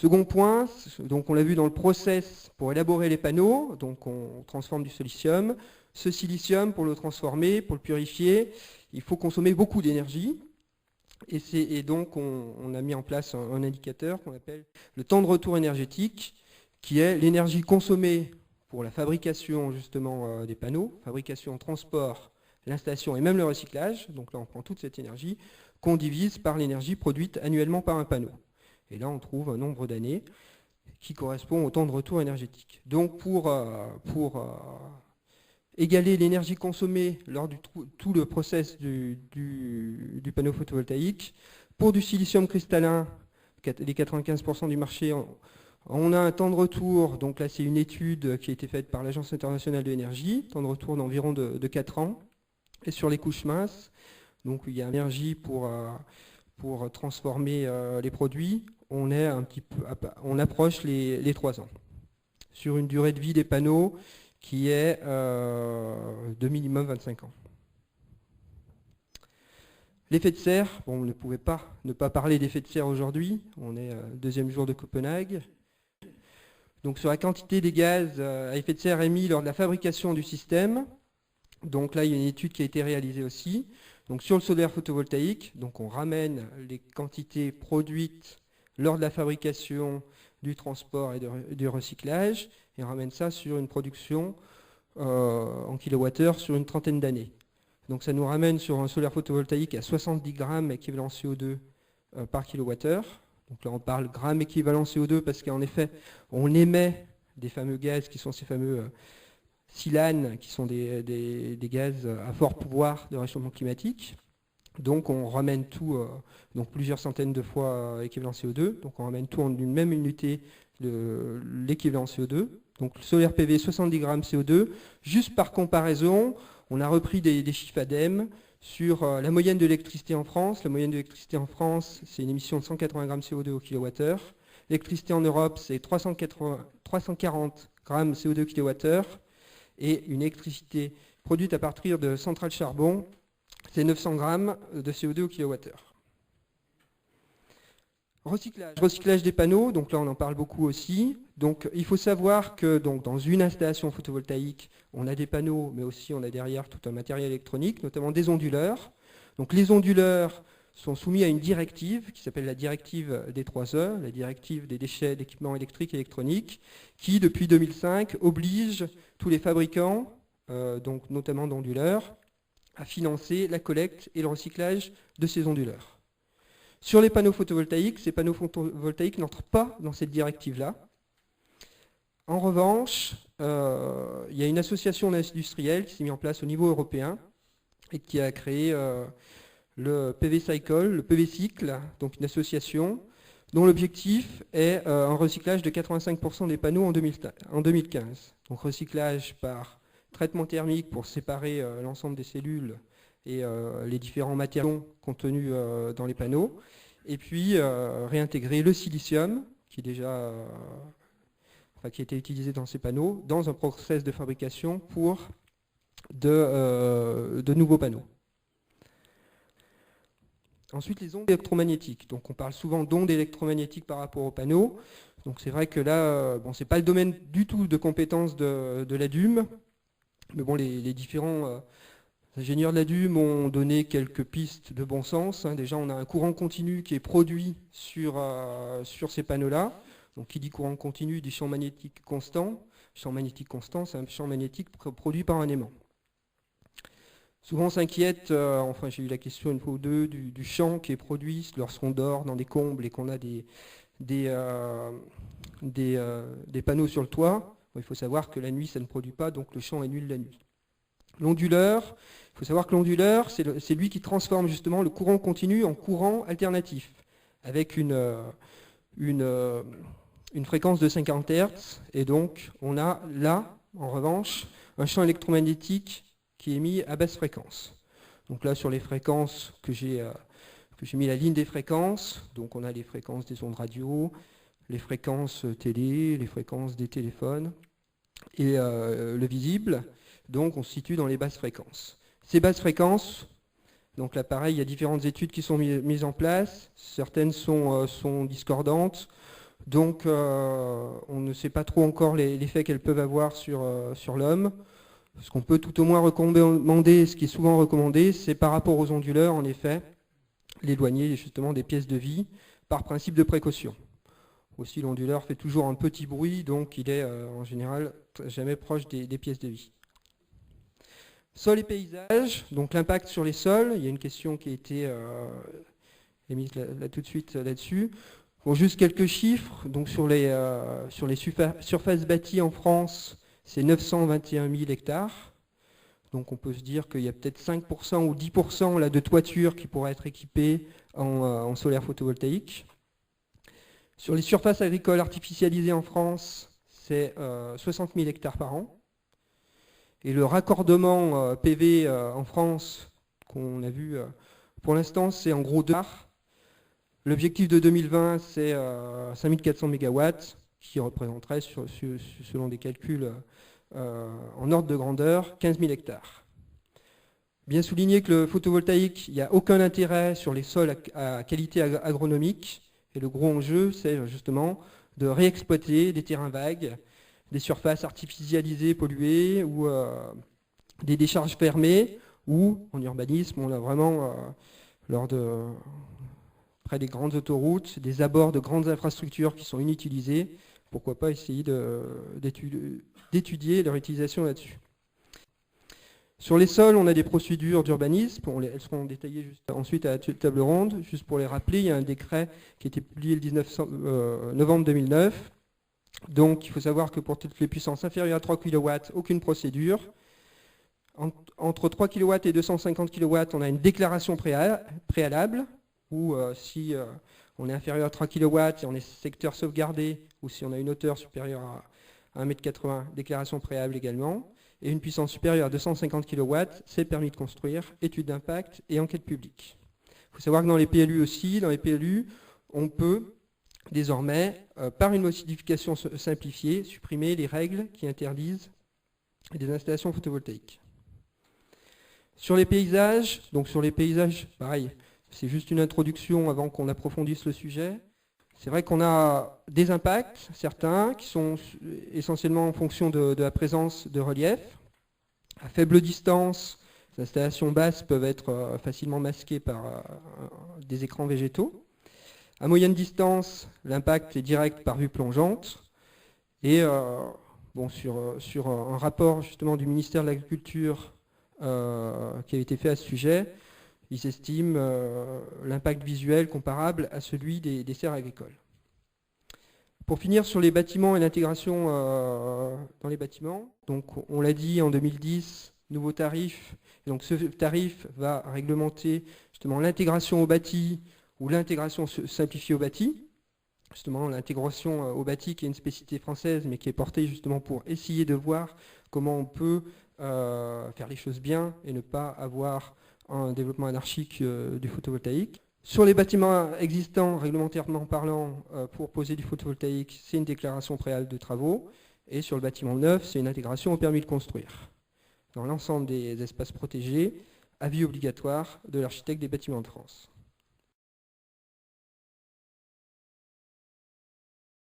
Second point, donc on l'a vu dans le process pour élaborer les panneaux, donc on transforme du silicium. Ce silicium, pour le transformer, pour le purifier, il faut consommer beaucoup d'énergie. Et donc on a mis en place un indicateur qu'on appelle le temps de retour énergétique, qui est l'énergie consommée pour la fabrication justement des panneaux, fabrication, transport, l'installation et même le recyclage. Donc là on prend toute cette énergie qu'on divise par l'énergie produite annuellement par un panneau. Et là on trouve un nombre d'années qui correspond au temps de retour énergétique. Donc pour égaler l'énergie consommée lors du tout le process du panneau photovoltaïque, pour du silicium cristallin, les 95% du marché, on a un temps de retour, donc là c'est une étude qui a été faite par l'Agence internationale de l'énergie, temps de retour d'environ de 4 ans. Et sur les couches minces, donc il y a énergie pour transformer les produits, on approche les 3 ans. Sur une durée de vie des panneaux qui est de minimum 25 ans. L'effet de serre, bon, on ne pouvait pas ne pas parler d'effet de serre aujourd'hui, on est deuxième jour de Copenhague. Donc sur la quantité des gaz à effet de serre émis lors de la fabrication du système, donc là il y a une étude qui a été réalisée aussi. Donc sur le solaire photovoltaïque, donc on ramène les quantités produites lors de la fabrication, du transport et du recyclage, et on ramène ça sur une production en kilowattheure sur une trentaine d'années. Donc ça nous ramène sur un solaire photovoltaïque à 70 grammes équivalent CO2 par kilowattheure. Donc là on parle grammes équivalent CO2 parce qu'en effet on émet des fameux gaz qui sont ces fameux silanes, qui sont des gaz à fort pouvoir de réchauffement climatique. Donc on ramène tout, donc plusieurs centaines de fois équivalent CO2, donc on ramène tout en une même unité de l'équivalent CO2. Donc le solaire PV 70 grammes CO2, juste par comparaison, on a repris des chiffres ADEME sur la moyenne de l'électricité en France. La moyenne de l'électricité en France, c'est une émission de 180 grammes CO2 au kilowattheure. L'électricité en Europe, c'est 340 grammes CO2 au kilowattheure. Et une électricité produite à partir de centrales charbon, c'est 900 grammes de CO2 au kilowattheure. Recyclage des panneaux, donc là on en parle beaucoup aussi. Donc il faut savoir que donc, dans une installation photovoltaïque, on a des panneaux, mais aussi on a derrière tout un matériel électronique, notamment des onduleurs. Donc les onduleurs sont soumis à une directive qui s'appelle la directive des 3E, la directive des déchets d'équipements électriques et électroniques, qui depuis 2005 oblige tous les fabricants, donc notamment d'onduleurs, à financer la collecte et le recyclage de ces onduleurs. Sur les panneaux photovoltaïques, ces panneaux photovoltaïques n'entrent pas dans cette directive-là. En revanche, il y a une association industrielle qui s'est mise en place au niveau européen et qui a créé le PV Cycle, le PV Cycle, donc une association dont l'objectif est un recyclage de 85% des panneaux en 2015. Donc recyclage par traitement thermique pour séparer l'ensemble des cellules et les différents matériaux contenus dans les panneaux, et puis réintégrer le silicium qui est déjà qui a été utilisé dans ces panneaux dans un process de fabrication pour de nouveaux panneaux. Ensuite, les ondes électromagnétiques. Donc on parle souvent d'ondes électromagnétiques par rapport aux panneaux. Donc c'est vrai que là, bon, c'est pas le domaine du tout de compétence de l'ADUM, mais bon, les différents ingénieurs de l'ADUM ont donné quelques pistes de bon sens. Déjà, on a un courant continu qui est produit sur ces panneaux-là. Donc, qui dit courant continu, dit champ magnétique constant. Champ magnétique constant, c'est un champ magnétique produit par un aimant. Souvent, on s'inquiète, enfin, j'ai eu la question une fois ou deux, du champ qui est produit lorsqu'on dort dans des combles et qu'on a des panneaux sur le toit. Bon, il faut savoir que la nuit, ça ne produit pas, donc le champ est nul la nuit. L'onduleur, il faut savoir que l'onduleur, c'est lui qui transforme justement le courant continu en courant alternatif, avec une fréquence de 50 Hz, et donc on a là, en revanche, un champ électromagnétique qui est mis à basse fréquence. Donc là, sur les fréquences que j'ai mis la ligne des fréquences, donc on a les fréquences des ondes radio, les fréquences télé, les fréquences des téléphones, et le visible. Donc on se situe dans les basses fréquences. Ces basses fréquences, donc là pareil, il y a différentes études qui sont mises en place. Certaines sont discordantes, Donc on ne sait pas trop encore l'effet qu'elles peuvent avoir sur l'homme. Ce qu'on peut tout au moins recommander, ce qui est souvent recommandé, c'est par rapport aux onduleurs, en effet, l'éloigner justement des pièces de vie par principe de précaution. Aussi, l'onduleur fait toujours un petit bruit, donc il est en général jamais proche des pièces de vie. Sol et paysage, donc l'impact sur les sols. Il y a une question qui a été émise là tout de suite là-dessus. Bon, juste quelques chiffres. Donc sur les surfaces bâties en France, c'est 921 000 hectares. Donc on peut se dire qu'il y a peut-être 5% ou 10% là, de toitures qui pourraient être équipées en solaire photovoltaïque. Sur les surfaces agricoles artificialisées en France, c'est 60 000 hectares par an. Et le raccordement PV en France, qu'on a vu pour l'instant, c'est en gros 2 quarts. L'objectif de 2020, c'est 5400 MW, qui représenterait, selon des calculs en ordre de grandeur, 15 000 hectares. Bien souligner que le photovoltaïque, il n'y a aucun intérêt sur les sols à qualité agronomique. Et le gros enjeu, c'est justement de réexploiter des terrains vagues, des surfaces artificialisées, polluées, ou des décharges fermées, ou en urbanisme, on a vraiment, près des grandes autoroutes, des abords de grandes infrastructures qui sont inutilisées. Pourquoi pas essayer d'étudier leur utilisation là-dessus. Sur les sols, on a des procédures d'urbanisme, elles seront détaillées ensuite à la table ronde. Juste pour les rappeler, il y a un décret qui a été publié le 19 novembre 2009. Donc il faut savoir que pour toutes les puissances inférieures à 3 kW, aucune procédure. Entre 3 kW et 250 kW, on a une déclaration préalable, ou si on est inférieur à 3 kW et on est secteur sauvegardé, ou si on a une hauteur supérieure à 1,80 m, déclaration préalable également. Et une puissance supérieure à 250 kW, c'est permis de construire, étude d'impact et enquête publique. Il faut savoir que dans les PLU aussi, on peut désormais, par une modification simplifiée, supprimer les règles qui interdisent des installations photovoltaïques. Sur les paysages, pareil, c'est juste une introduction avant qu'on approfondisse le sujet. C'est vrai qu'on a des impacts, certains, qui sont essentiellement en fonction de la présence de relief. À faible distance, les installations basses peuvent être facilement masquées par des écrans végétaux. À moyenne distance, l'impact est direct par vue plongeante. Et sur un rapport justement du ministère de l'Agriculture qui a été fait à ce sujet, ils estiment l'impact visuel comparable à celui des serres agricoles. Pour finir sur les bâtiments et l'intégration dans les bâtiments, donc on l'a dit en 2010, nouveau tarif. Et donc ce tarif va réglementer justement l'intégration au bâti ou l'intégration simplifiée au bâti. Justement l'intégration au bâti qui est une spécificité française mais qui est portée justement pour essayer de voir comment on peut faire les choses bien et ne pas avoir un développement anarchique du photovoltaïque. Sur les bâtiments existants, réglementairement parlant, pour poser du photovoltaïque, c'est une déclaration préalable de travaux. Et sur le bâtiment neuf, c'est une intégration au permis de construire. Dans l'ensemble des espaces protégés, avis obligatoire de l'architecte des bâtiments de France.